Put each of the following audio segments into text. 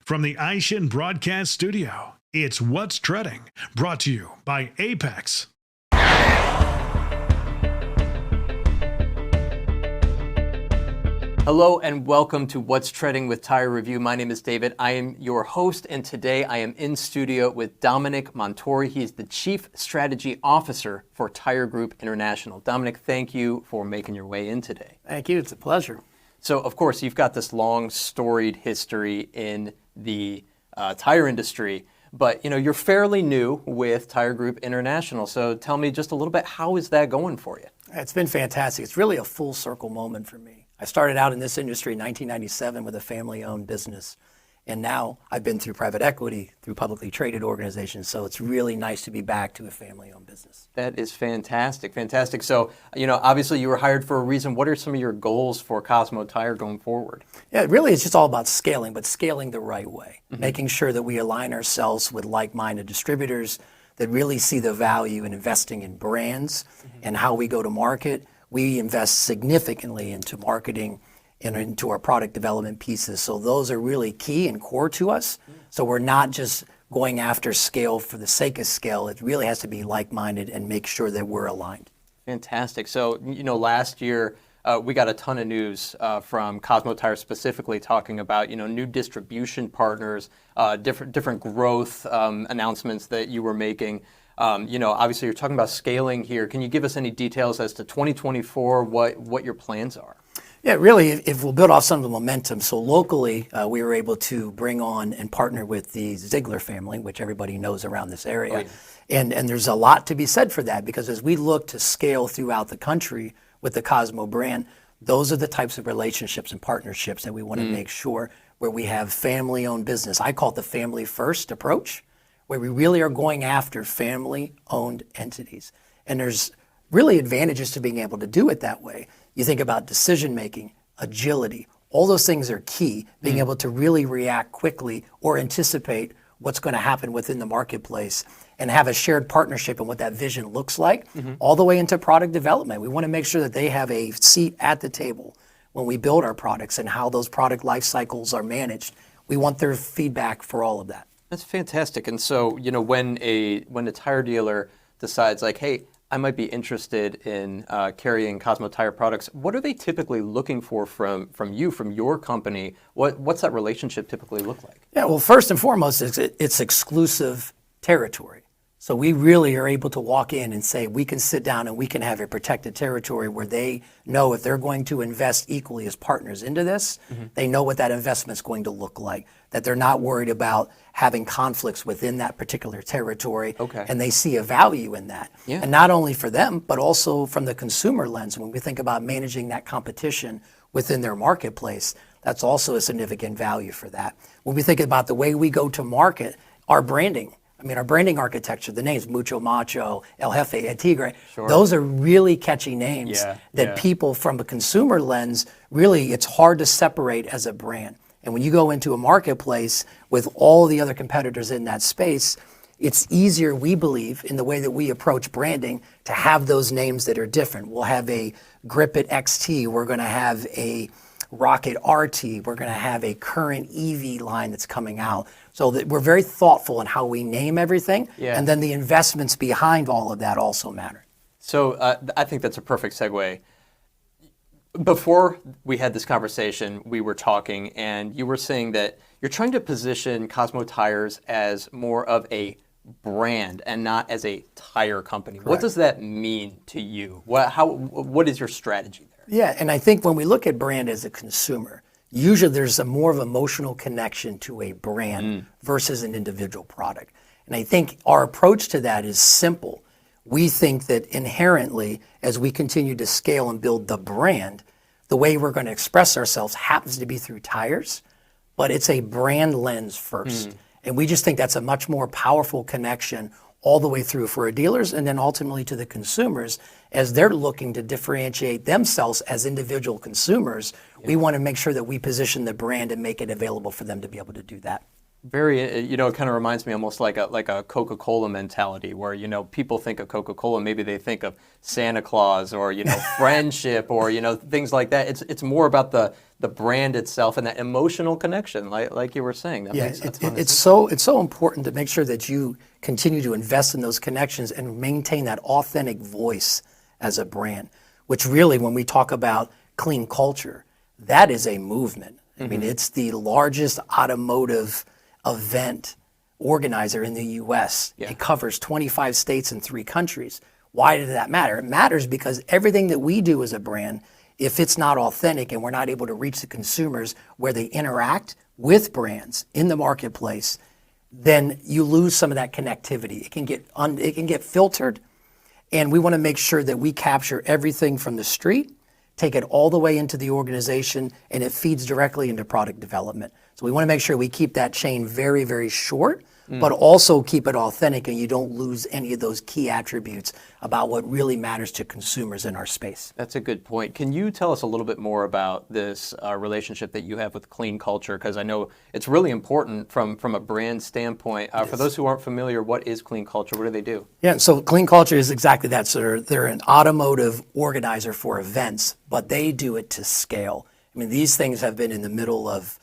From the Aishin Broadcast Studio, it's What's Trending, brought to you by Apex. Hello and welcome to What's Trending with Tire Review. My name is David. I am your host, and today I am in studio with Dominick Montouri. He is the Chief Strategy Officer for Tire Group International. Dominick, thank you for making your way in today. Thank you. It's a pleasure. So, of course, you've got this long, storied history in the tire industry, but you're fairly new with Tire Group International. So, tell me just a little bit, how is that going for you? It's been fantastic. It's really a full circle moment for me. I started out in this industry in 1997 with a family-owned business, and now I've been through private equity, through publicly traded organizations, so it's really nice to be back to a family-owned business. That is fantastic, fantastic. So, obviously you were hired for a reason. What are some of your goals for Cosmo Tire going forward? Yeah, really it's just all about scaling, but scaling the right way, making sure that we align ourselves with like-minded distributors that really see the value in investing in brands and how we go to market. We invest significantly into marketing and into our product development pieces. So those are really key and core to us. So we're not just going after scale for the sake of scale. It really has to be like-minded and make sure that we're aligned. Fantastic. So, last year we got a ton of news from Cosmo Tires specifically talking about, new distribution partners, different growth announcements that you were making. Obviously you're talking about scaling here. Can you give us any details as to 2024, what your plans are? Yeah, really, if we'll build off some of the momentum. So locally, we were able to bring on and partner with the Ziegler family, which everybody knows around this area. Oh, yeah. And there's a lot to be said for that, because as we look to scale throughout the country with the Cosmo brand, those are the types of relationships and partnerships that we want to make sure where we have family-owned business. I call it the family-first approach, where we really are going after family-owned entities. And there's really advantages to being able to do it that way. You think about decision-making, agility, all those things are key, being able to really react quickly or anticipate what's going to happen within the marketplace and have a shared partnership and what that vision looks like, all the way into product development. We want to make sure that they have a seat at the table when we build our products and how those product life cycles are managed. We want their feedback for all of that. That's fantastic. And so, when a tire dealer decides like, hey, I might be interested in carrying Cosmo Tire products, what are they typically looking for from you, from your company? What's that relationship typically look like? Yeah, well, first and foremost, it's exclusive territory. So we really are able to walk in and say we can sit down and we can have a protected territory where they know if they're going to invest equally as partners into this, they know what that investment's going to look like, that they're not worried about having conflicts within that particular territory, and they see a value in that. Yeah. And not only for them, but also from the consumer lens, when we think about managing that competition within their marketplace, that's also a significant value for that. When we think about the way we go to market, our branding, our branding architecture, the names Mucho Macho, El Jefe, El Tigre, those are really catchy names that people from a consumer lens, really it's hard to separate as a brand. And when you go into a marketplace with all the other competitors in that space, it's easier, we believe, in the way that we approach branding to have those names that are different. We'll have a Grip It XT, we're going to have a Rocket RT, we're going to have a current EV line that's coming out. So that we're very thoughtful in how we name everything, and then the investments behind all of that also matter. So I think that's a perfect segue. Before we had this conversation, we were talking, and you were saying that you're trying to position Cosmo Tires as more of a brand and not as a tire company. Correct. What does that mean to you? What is your strategy there? Yeah, and I think when we look at brand as a consumer, usually there's a more of emotional connection to a brand versus an individual product. And I think our approach to that is simple. We think that inherently, as we continue to scale and build the brand, the way we're going to express ourselves happens to be through tires, but it's a brand lens first. And we just think that's a much more powerful connection all the way through for our dealers and then ultimately to the consumers as they're looking to differentiate themselves as individual consumers. We want to make sure that we position the brand and make it available for them to be able to do that. Very, it kind of reminds me almost like a Coca-Cola mentality, where people think of Coca-Cola, maybe they think of Santa Claus or friendship or things like that. It's more about the brand itself and that emotional connection, like you were saying. That makes a ton of sense. It's so important to make sure that you continue to invest in those connections and maintain that authentic voice as a brand. Which really, when we talk about clean culture, that is a movement. I mean, it's the largest automotive event organizer in the U.S. Yeah. It covers 25 states and 3 countries. Why does that matter? It matters because everything that we do as a brand, if it's not authentic and we're not able to reach the consumers where they interact with brands in the marketplace, then you lose some of that connectivity. It can get filtered, and we want to make sure that we capture everything from the street, take it all the way into the organization, and it feeds directly into product development. So we want to make sure we keep that chain very, very short, but also keep it authentic and you don't lose any of those key attributes about what really matters to consumers in our space. That's a good point. Can you tell us a little bit more about this relationship that you have with clean culture? Because I know it's really important from a brand standpoint. For those who aren't familiar, what is clean culture? What do they do? Yeah, so clean culture is exactly that. So they're an automotive organizer for events, but they do it to scale. I mean, these things have been in the middle of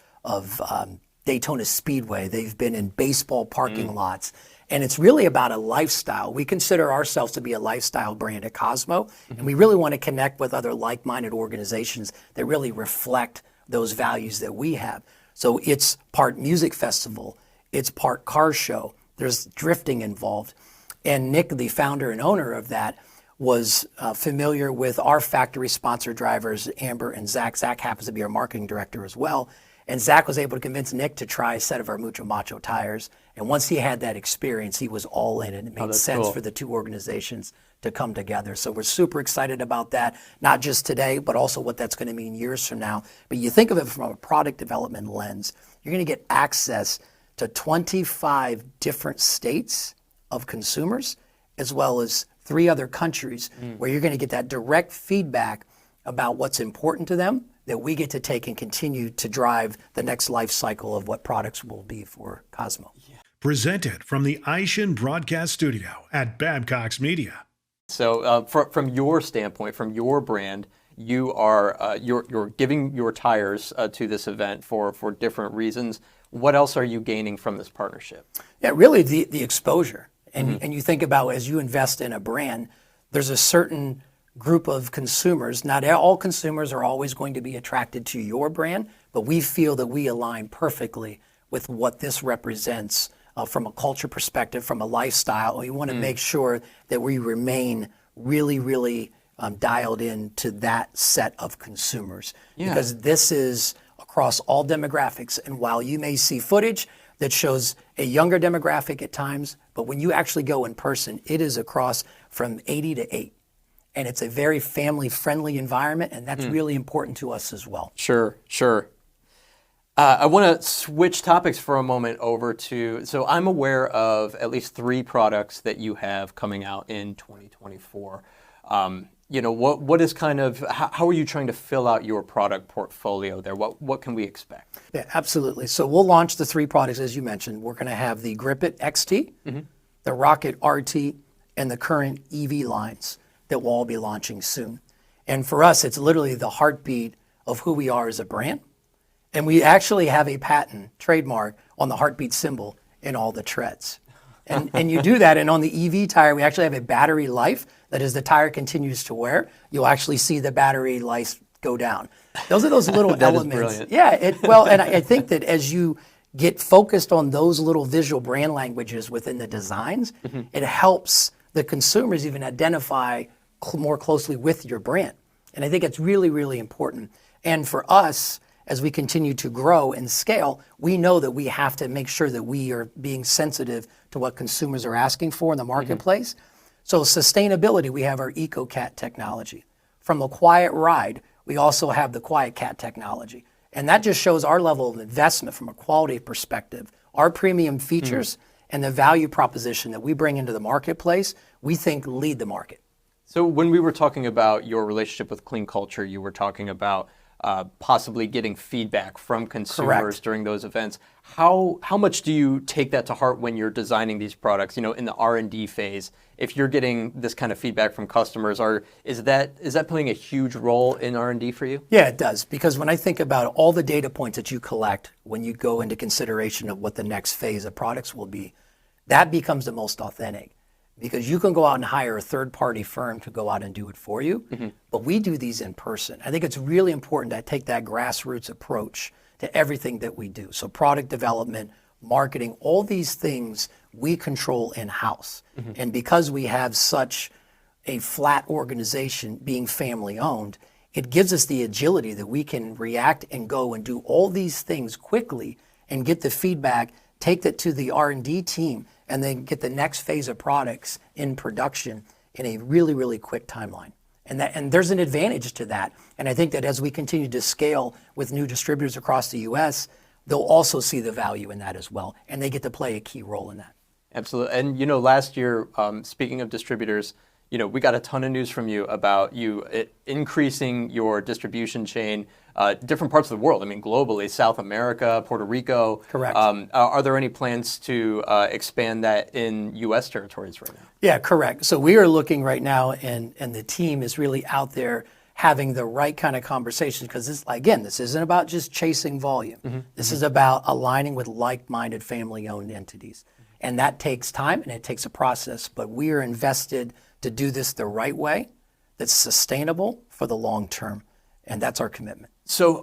Daytona Speedway. They've been in baseball parking lots. And it's really about a lifestyle. We consider ourselves to be a lifestyle brand at Cosmo, and we really want to connect with other like-minded organizations that really reflect those values that we have. So it's part music festival, it's part car show, there's drifting involved. And Nick, the founder and owner of that, was familiar with our factory sponsor drivers, Amber and Zach. Zach happens to be our marketing director as well. And Zach was able to convince Nick to try a set of our Mucho Macho tires. And once he had that experience, he was all in, and it made sense for the 2 organizations to come together. So we're super excited about that, not just today, but also what that's going to mean years from now. But you think of it from a product development lens, you're going to get access to 25 different states of consumers, as well as 3 other countries, where you're going to get that direct feedback about what's important to them, that we get to take and continue to drive the next life cycle of what products will be for Cosmo. Presented from the Aishin Broadcast Studio at Babcock's Media. So from your standpoint, from your brand, you are you're giving your tires to this event for different reasons. What else are you gaining from this partnership? Yeah, really the exposure. And you think about, as you invest in a brand, there's a certain group of consumers. Not all consumers are always going to be attracted to your brand, but we feel that we align perfectly with what this represents from a culture perspective, from a lifestyle. We want to make sure that we remain really, really dialed in to that set of consumers. Because this is across all demographics. And while you may see footage that shows a younger demographic at times, but when you actually go in person, it is across from 80 to 8. And it's a very family-friendly environment, and that's really important to us as well. Sure. I want to switch topics for a moment over to, so I'm aware of at least 3 products that you have coming out in 2024. What is kind of, how are you trying to fill out your product portfolio there? What can we expect? Yeah, absolutely. So we'll launch the 3 products, as you mentioned. We're going to have the Grip It XT, the Rocket RT, and the current EV lines that we'll all be launching soon. And for us, it's literally the heartbeat of who we are as a brand. And we actually have a patent trademark on the heartbeat symbol in all the treads. And you do that, and on the EV tire, we actually have a battery life that as the tire continues to wear, you'll actually see the battery life go down. Those are those little That elements. is brilliant. Yeah, and I think that as you get focused on those little visual brand languages within the designs, it helps the consumers even identify more closely with your brand. And I think it's really, really important. And for us, as we continue to grow and scale, we know that we have to make sure that we are being sensitive to what consumers are asking for in the marketplace. So sustainability, we have our EcoCat technology. From the Quiet Ride, we also have the Quiet Cat technology. And that just shows our level of investment from a quality perspective. Our premium features and the value proposition that we bring into the marketplace, we think lead the market. So when we were talking about your relationship with clean culture, you were talking about possibly getting feedback from consumers Correct. during those events. How much do you take that to heart when you're designing these products? In the R&D phase, if you're getting this kind of feedback from customers, is that playing a huge role in R&D for you? Yeah, it does. Because when I think about all the data points that you collect when you go into consideration of what the next phase of products will be, that becomes the most authentic. Because you can go out and hire a third-party firm to go out and do it for you, but we do these in person. I think it's really important to take that grassroots approach to everything that we do. So product development, marketing, all these things we control in-house. And because we have such a flat organization being family-owned, it gives us the agility that we can react and go and do all these things quickly and get the feedback, take that to the R&D team, and then get the next phase of products in production in a really, really quick timeline. And there's an advantage to that. And I think that as we continue to scale with new distributors across the U.S., they'll also see the value in that as well. And they get to play a key role in that. Absolutely. And, last year, speaking of distributors, we got a ton of news from you about increasing your distribution chain, different parts of the world. I mean, globally, South America, Puerto Rico. Correct. Are there any plans to expand that in U.S. territories right now? Yeah, correct. So we are looking right now, and the team is really out there having the right kind of conversations, because this isn't about just chasing volume. This is about aligning with like-minded family-owned entities. And that takes time and it takes a process, but we are invested to do this the right way, that's sustainable for the long term. And that's our commitment. So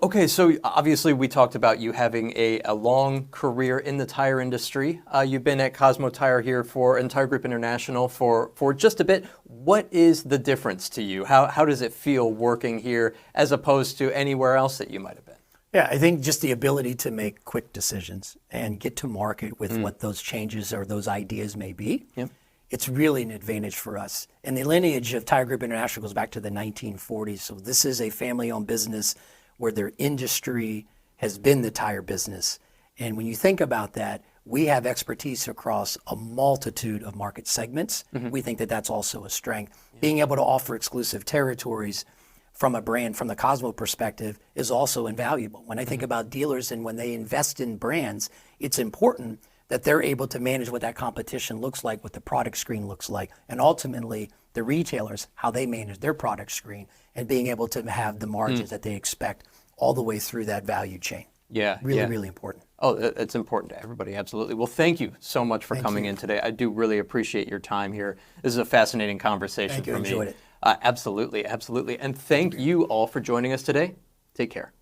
obviously we talked about you having a long career in the tire industry. You've been at Cosmo Tire here and Tire Group International for just a bit. What is the difference to you? How does it feel working here as opposed to anywhere else that you might have been? Yeah, I think just the ability to make quick decisions and get to market with what those changes or those ideas may be. Yep. It's really an advantage for us. And the lineage of Tire Group International goes back to the 1940s. So this is a family-owned business where their industry has been the tire business. And when you think about that, we have expertise across a multitude of market segments. We think that that's also a strength. Being able to offer exclusive territories from a brand, from the Cosmo perspective, is also invaluable. When I think about dealers and when they invest in brands, it's important that they're able to manage what that competition looks like, what the product screen looks like, and ultimately the retailers, how they manage their product screen, and being able to have the margins that they expect all the way through that value chain. Yeah. Really important. Oh, it's important to everybody, absolutely. Well, thank you so much for coming in today. I do really appreciate your time here. This is a fascinating conversation for me. Enjoyed it. Absolutely. And thank you all for joining us today. Take care.